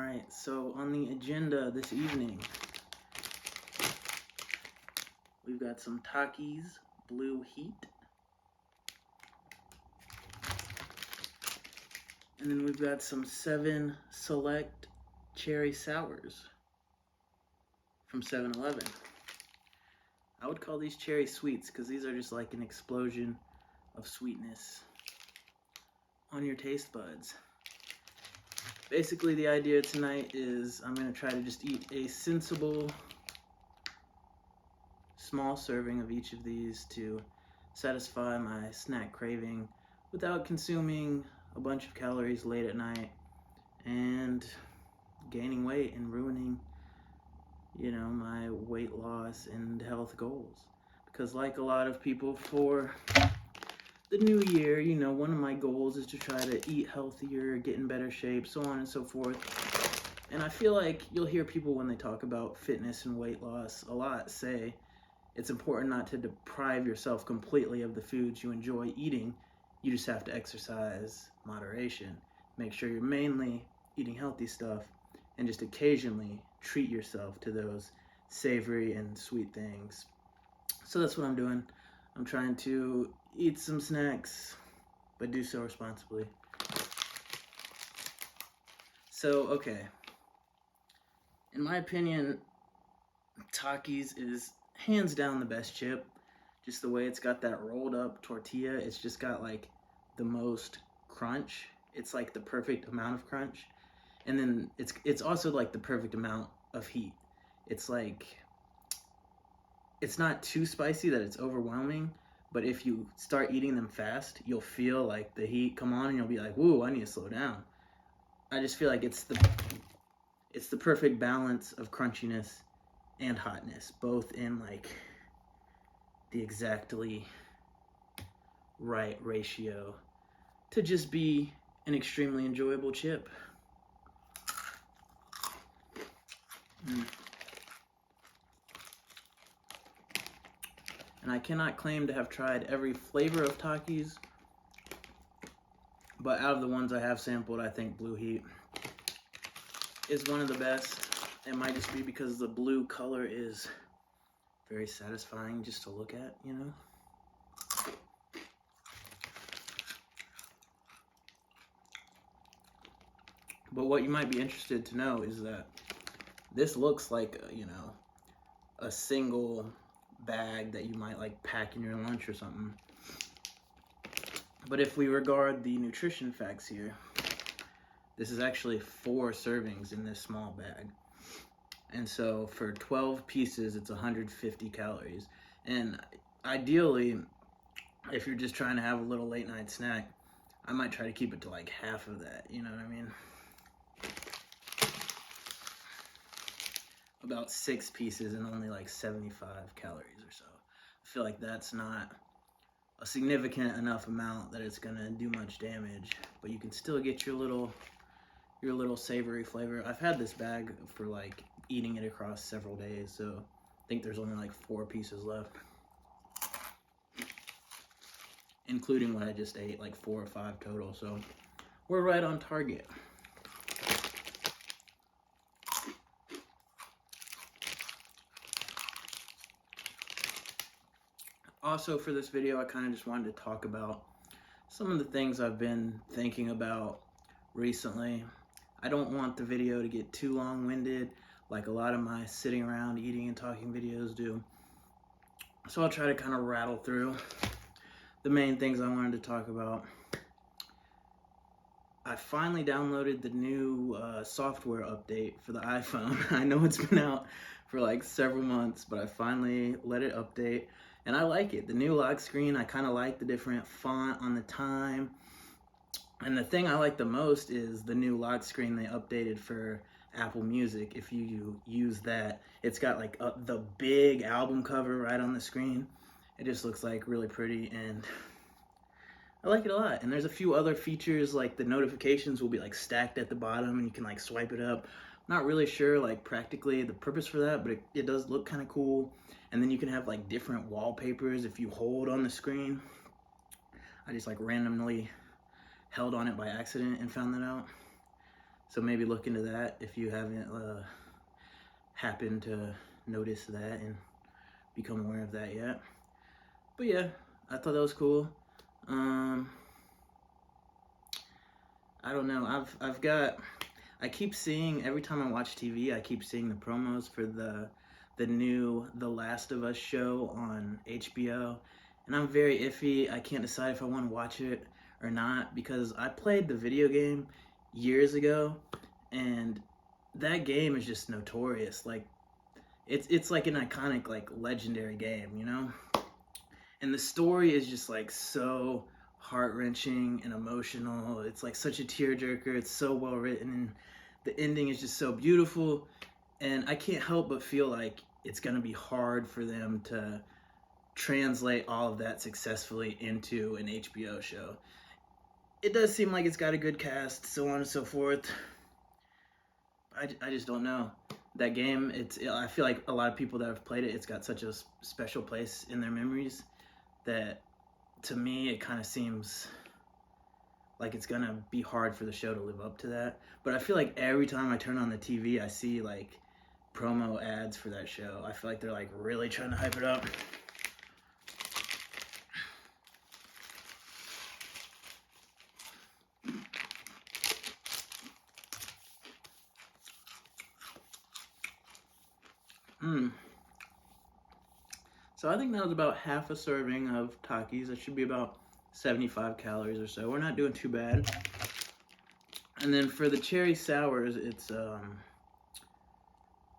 Alright, so on the agenda this evening, we've got some Takis Blue Heat. And then we've got some 7 Select Cherry Sours from 7-Eleven. I would call these cherry sweets because these are just like an explosion of sweetness on your taste buds. Basically, the idea tonight is I'm going to try to just eat a sensible small serving of each of these to satisfy my snack craving without consuming a bunch of calories late at night and gaining weight and ruining, my weight loss and health goals. Because like a lot of people for the new year, one of my goals is to try to eat healthier, get in better shape, so on and so forth. And I feel like you'll hear people when they talk about fitness and weight loss a lot say it's important not to deprive yourself completely of the foods you enjoy eating. You just have to exercise moderation. Make sure you're mainly eating healthy stuff and just occasionally treat yourself to those savory and sweet things. So that's what I'm doing. I'm trying to eat some snacks, but do so responsibly. So, okay. In my opinion, Takis is hands down the best chip. Just the way it's got that rolled up tortilla, it's just got like the most crunch. It's like the perfect amount of crunch. And then it's also like the perfect amount of heat. It's like, it's not too spicy that it's overwhelming, but if you start eating them fast, you'll feel like the heat come on and you'll be like, whoa, I need to slow down. I just feel like it's the perfect balance of crunchiness and hotness, both in like the exactly right ratio to just be an extremely enjoyable chip. And I cannot claim to have tried every flavor of Takis, but out of the ones I have sampled, I think Blue Heat is one of the best. It might just be because the blue color is very satisfying just to look at, But what you might be interested to know is that this looks like, a single bag that you might like pack in your lunch or something. But if we regard the nutrition facts here, this is actually 4 servings in this small bag. And so for 12 pieces, it's 150 calories. And ideally, if you're just trying to have a little late night snack, I might try to keep it to like half of that, you know what I mean? About 6 pieces and only like 75 calories or so. I feel like that's not a significant enough amount that it's gonna do much damage, but you can still get your little savory flavor. I've had this bag for like eating it across several days, so I think there's only like 4 pieces left, including what I just ate, like 4 or 5 total, so we're right on target. Also, for this video, I kind of just wanted to talk about some of the things I've been thinking about recently. I don't want the video to get too long-winded like a lot of my sitting around eating and talking videos do. So I'll try to kind of rattle through the main things I wanted to talk about. I finally downloaded the new software update for the iPhone. I know it's been out for like several months, but I finally let it update. And I like it. The new lock screen, I kind of like the different font on the time. And the thing I like the most is the new lock screen they updated for Apple Music. If you use that, it's got like the big album cover right on the screen. It just looks like really pretty and I like it a lot. And there's a few other features like the notifications will be like stacked at the bottom and you can like swipe it up. Not really sure like practically the purpose for that, but it does look kind of cool. And then you can have like different wallpapers if you hold on the screen. I just like randomly held on it by accident and found that out. So maybe look into that if you haven't happened to notice that and become aware of that yet. But yeah, I thought that was cool. I don't know. I keep seeing, every time I watch TV, I keep seeing the promos for the new The Last of Us show on HBO, and I'm very iffy. I can't decide if I want to watch it or not, because I played the video game years ago, and that game is just notorious. Like, it's like an iconic, like, legendary game, you know? And the story is just like so heart-wrenching and emotional. It's like such a tearjerker. It's so well written, and the ending is just so beautiful. And I can't help but feel like it's gonna be hard for them to translate all of that successfully into an HBO show. It does seem like it's got a good cast, so on and so forth. I just don't know. That game, I feel like a lot of people that have played it, it's got such a special place in their memories that, to me, it kind of seems like it's gonna be hard for the show to live up to that. But I feel like every time I turn on the TV, I see like promo ads for that show. I feel like they're like really trying to hype it up. So I think that was about half a serving of Takis. That should be about 75 calories or so. We're not doing too bad. And then for the cherry sours, it's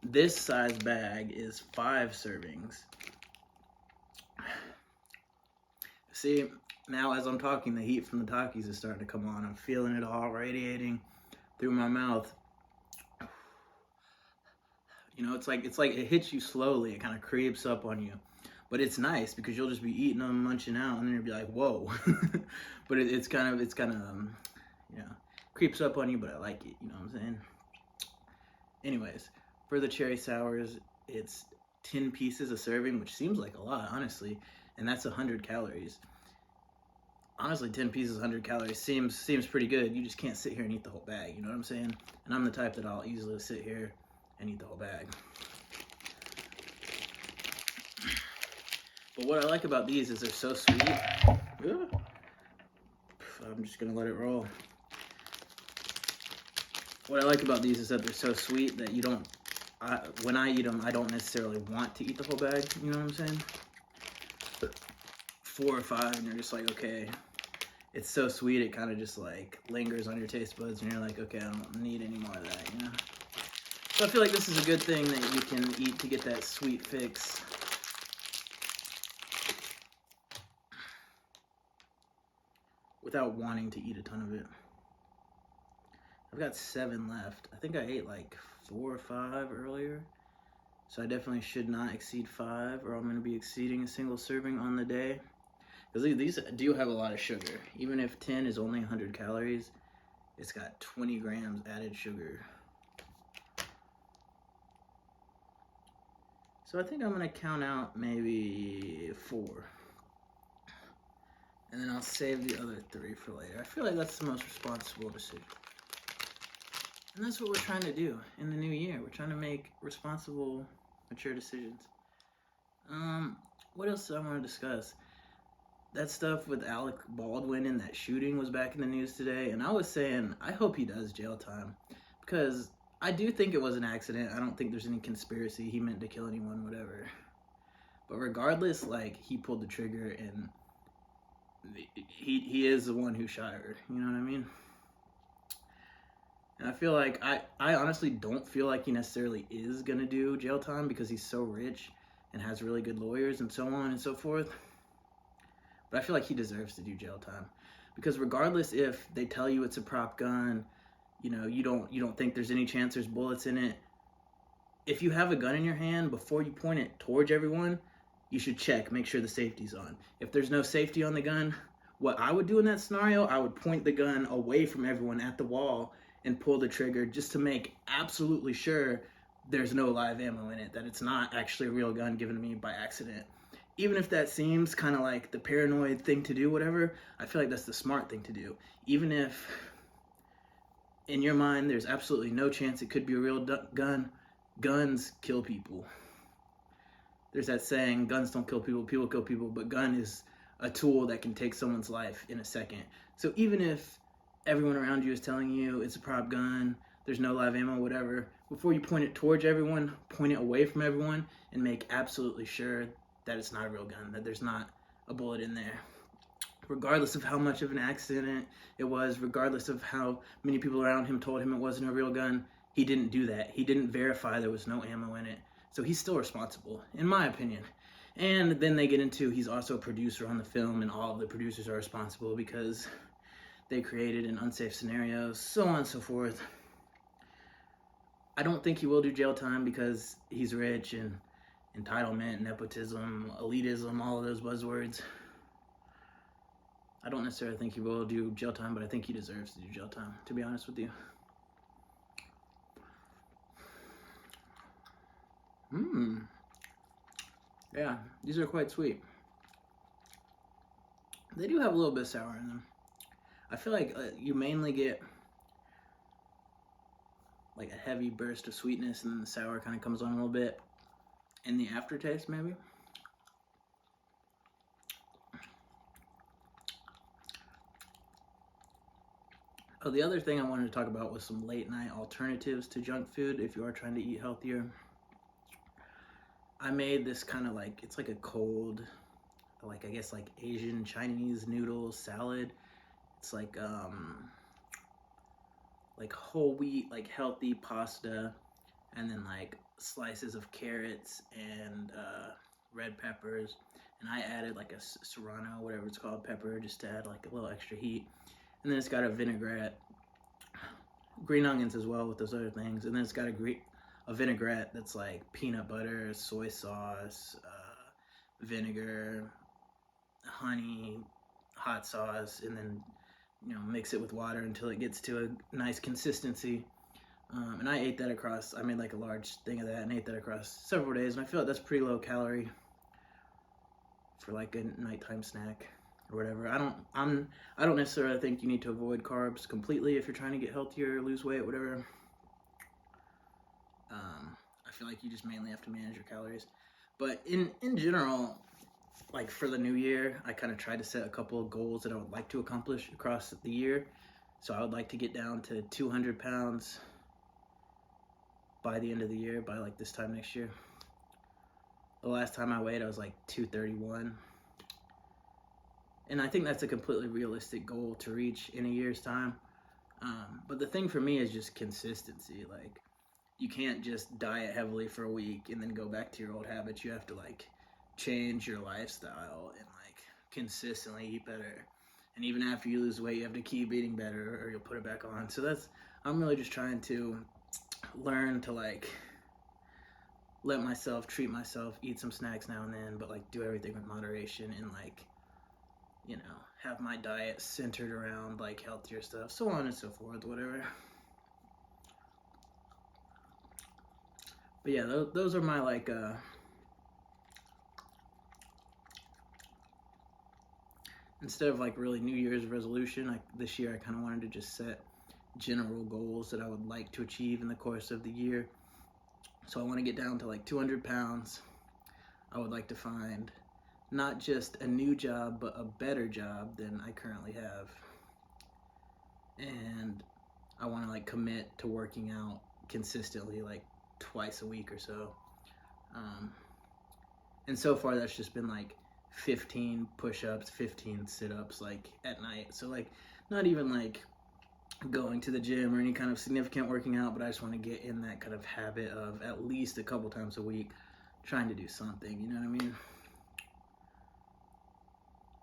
this size bag is 5 servings. See, now as I'm talking, the heat from the Takis is starting to come on. I'm feeling it all radiating through my mouth. You know, it's like it hits you slowly. It kind of creeps up on you. But it's nice because you'll just be eating them, munching out, and then you'll be like, whoa. But it's kind of, you know, creeps up on you, but I like it, you know what I'm saying? Anyways, for the cherry sours, it's 10 pieces a serving, which seems like a lot, honestly, and that's 100 calories. Honestly, 10 pieces, 100 calories seems pretty good. You just can't sit here and eat the whole bag, you know what I'm saying? And I'm the type that I'll easily sit here and eat the whole bag. But what I like about these is they're so sweet. I'm just gonna let it roll. What I like about these is that they're so sweet that you don't, when I eat them, I don't necessarily want to eat the whole bag, you know what I'm saying? But 4 or 5 and you're just like, okay, it's so sweet, it kind of just like lingers on your taste buds and you're like, okay, I don't need any more of that, you know? So I feel like this is a good thing that you can eat to get that sweet fix. Without wanting to eat a ton of it. I've got 7 left. I think I ate like 4 or 5 earlier. So I definitely should not exceed 5 or I'm going to be exceeding a single serving on the day. Because these do have a lot of sugar. Even if 10 is only 100 calories, it's got 20 grams added sugar. So I think I'm going to count out maybe 4. And then I'll save the other 3 for later. I feel like that's the most responsible decision. And that's what we're trying to do in the new year. We're trying to make responsible, mature decisions. What else do I want to discuss? That stuff with Alec Baldwin and that shooting was back in the news today. And I was saying, I hope he does jail time. Because I do think it was an accident. I don't think there's any conspiracy. He meant to kill anyone, whatever. But regardless, like, he pulled the trigger and he is the one who shot her, you know what I mean? And I feel like, I honestly don't feel like he necessarily is gonna do jail time because he's so rich and has really good lawyers and so on and so forth. But I feel like he deserves to do jail time because regardless if they tell you it's a prop gun, you know, you don't think there's any chance there's bullets in it. If you have a gun in your hand, before you point it towards everyone, you should check, make sure the safety's on. If there's no safety on the gun, what I would do in that scenario, I would point the gun away from everyone at the wall and pull the trigger just to make absolutely sure there's no live ammo in it, that it's not actually a real gun given to me by accident. Even if that seems kind of like the paranoid thing to do, whatever, I feel like that's the smart thing to do. Even if in your mind, there's absolutely no chance it could be a real gun. Guns kill people. There's that saying, guns don't kill people, people kill people, but gun is a tool that can take someone's life in a second. So even if everyone around you is telling you it's a prop gun, there's no live ammo, whatever, before you point it towards everyone, point it away from everyone and make absolutely sure that it's not a real gun, that there's not a bullet in there. Regardless of how much of an accident it was, regardless of how many people around him told him it wasn't a real gun, he didn't do that. He didn't verify there was no ammo in it. So he's still responsible, in my opinion. And then they get into he's also a producer on the film, and all of the producers are responsible because they created an unsafe scenario, so on and so forth. I don't think he will do jail time because he's rich and entitlement, nepotism, elitism, all of those buzzwords. I don't necessarily think he will do jail time, but I think he deserves to do jail time, to be honest with you. Yeah, these are quite sweet. They do have a little bit of sour in them. I feel like you mainly get like a heavy burst of sweetness, and then the sour kind of comes on a little bit in the aftertaste, maybe. Oh, the other thing I wanted to talk about was some late night alternatives to junk food if you are trying to eat healthier. I made this kind of like, it's like a cold, like I guess like Asian Chinese noodle salad. It's like whole wheat, like healthy pasta, and then like slices of carrots and red peppers. And I added like a serrano, whatever it's called, pepper, just to add like a little extra heat. And then it's got a vinaigrette, green onions as well with those other things. And then it's got a vinaigrette that's like peanut butter, soy sauce, vinegar, honey, hot sauce, and then mix it with water until it gets to a nice consistency. And I ate that across. I made like a large thing of that and ate that across several days. And I feel like that's pretty low calorie for like a nighttime snack or whatever. I don't necessarily think you need to avoid carbs completely if you're trying to get healthier, lose weight, whatever. I feel like you just mainly have to manage your calories. But in general, like for the new year, I kind of tried to set a couple of goals that I would like to accomplish across the year. So I would like to get down to 200 pounds by the end of the year, by like this time next year. The last time I weighed, I was like 231. And I think that's a completely realistic goal to reach in a year's time. But the thing for me is just consistency. Like, you can't just diet heavily for a week and then go back to your old habits. You have to like change your lifestyle and like consistently eat better. And even after you lose weight, you have to keep eating better or you'll put it back on. So I'm really just trying to learn to like let myself treat myself, eat some snacks now and then, but like do everything with moderation and like, have my diet centered around like healthier stuff, so on and so forth, whatever. But yeah, those are my like instead of like really New Year's resolution, this year I kind of wanted to just set general goals that I would like to achieve in the course of the year. So I want to get down to like 200 pounds. I would like to find not just a new job, but a better job than I currently have. And I want to like commit to working out consistently, like twice a week or so. And so far that's just been like 15 push-ups, 15 sit-ups like at night. So like not even like going to the gym or any kind of significant working out, but I just want to get in that kind of habit of at least a couple times a week trying to do something, you know what I mean?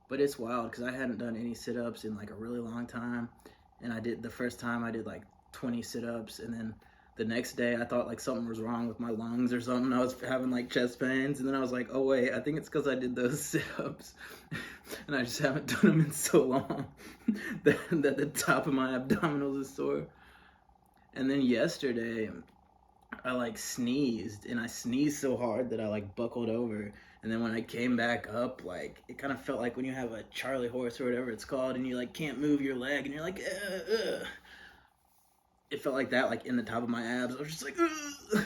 But it's wild because I hadn't done any sit-ups in like a really long time. And the first time I did like 20 sit-ups, and then the next day I thought like something was wrong with my lungs or something. I was having like chest pains, and then I was like, oh wait, I think it's because I did those sit-ups. And I just haven't done them in so long that the top of my abdominals is sore. And then yesterday I like sneezed, and I sneezed so hard that I like buckled over. And then when I came back up, like it kind of felt like when you have a Charlie horse or whatever it's called, and you like can't move your leg, and you're like, ugh. it felt like that, like in the top of my abs. I was just like, ugh!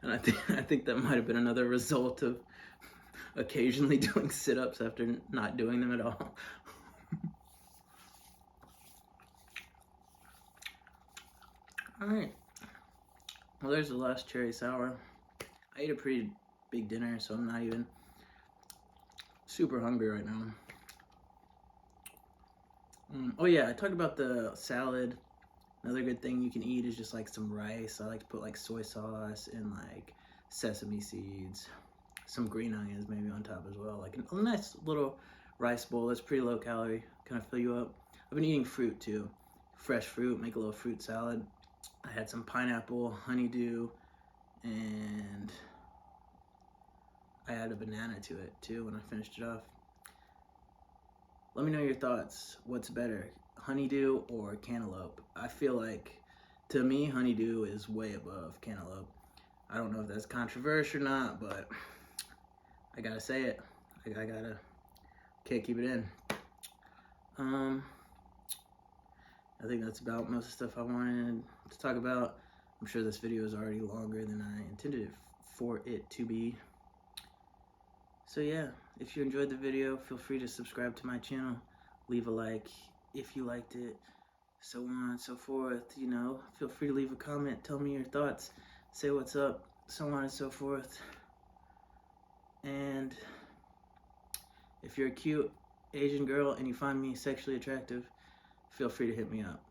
And I think that might have been another result of occasionally doing sit-ups after not doing them at all. All right. Well, there's the last cherry sour. I ate a pretty big dinner, so I'm not even super hungry right now. Oh yeah, I talked about the salad. Another good thing you can eat is just like some rice. I like to put like soy sauce and like sesame seeds, some green onions maybe on top as well. Like a nice little rice bowl that's pretty low calorie, kind of fill you up. I've been eating fruit too. Fresh fruit, make a little fruit salad. I had some pineapple, honeydew, and I added a banana to it too when I finished it off. Let me know your thoughts. What's better, honeydew or cantaloupe? I feel like, to me, honeydew is way above cantaloupe. I don't know if that's controversial or not, but I gotta say it. I gotta, can't keep it in. I think that's about most of the stuff I wanted to talk about. I'm sure this video is already longer than I intended for it to be. So yeah, if you enjoyed the video, feel free to subscribe to my channel, leave a like if you liked it, so on and so forth. You know, feel free to leave a comment, tell me your thoughts, say what's up, so on and so forth. And if you're a cute Asian girl and you find me sexually attractive, feel free to hit me up.